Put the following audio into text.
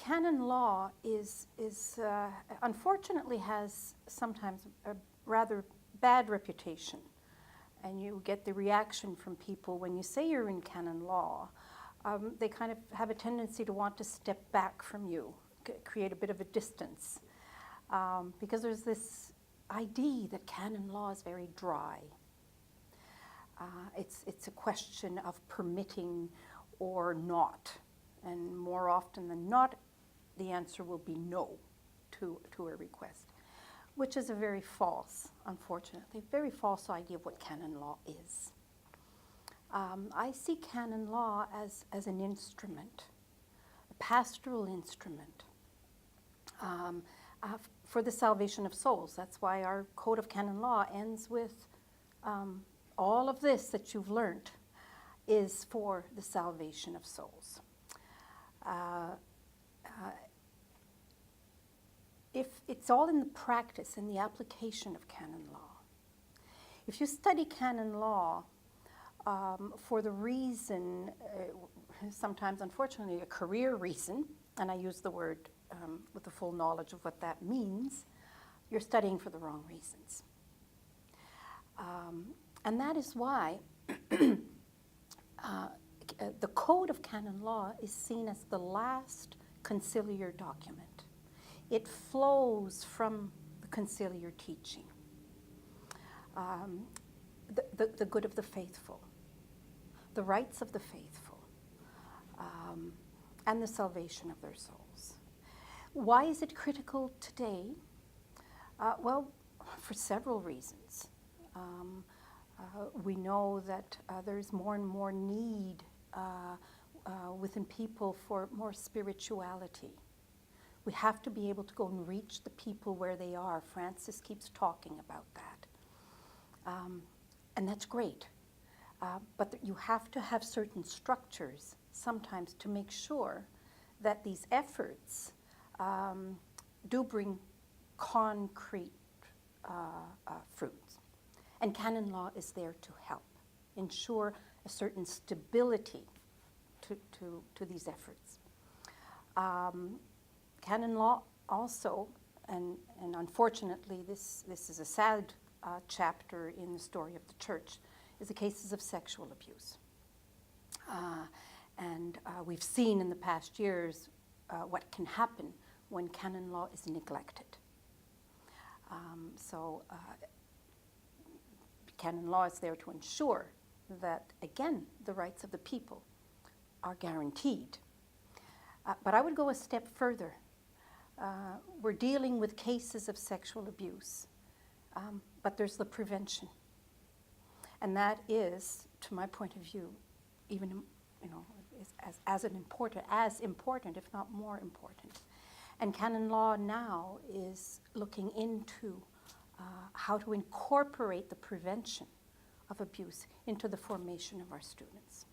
canon law is unfortunately has sometimes a rather bad reputation. And you get the reaction from people when you say you're in canon law. They kind of have a tendency to want to step back from you, create a bit of a distance. Because there's this idea that canon law is very dry. It's a question of permitting or not. And more often than not, the answer will be no to a request, which is a very false, unfortunately, very false idea of what canon law is. I see canon law as an instrument, a pastoral instrument for the salvation of souls. That's why our Code of Canon Law ends with all of this that you've learned is for the salvation of souls. If it's all in the practice and the application of canon law. If you study canon law for the reason, sometimes unfortunately a career reason, and I use the word with the full knowledge of what that means, you're studying for the wrong reasons. And that is why the Code of Canon Law is seen as the last conciliar document. It flows from the conciliar teaching, the good of the faithful, the rights of the faithful, and the salvation of their souls. Why is it critical today? Well, for several reasons. We know that there's more and more need within people for more spirituality. We have to be able to go and reach the people where they are. Francis keeps talking about that. And that's great. But you have to have certain structures sometimes to make sure that these efforts do bring concrete fruits. And canon law is there to help ensure a certain stability to these efforts. Canon law also, and unfortunately this is a sad chapter in the story of the church, is the cases of sexual abuse. And we've seen in the past years what can happen when canon law is neglected. Canon law is there to ensure that, again, the rights of the people are guaranteed. But I would go a step further. We're dealing with cases of sexual abuse, but there's the prevention. And that is, to my point of view, even as important, if not more important. And canon law now is looking into how to incorporate the prevention of abuse into the formation of our students.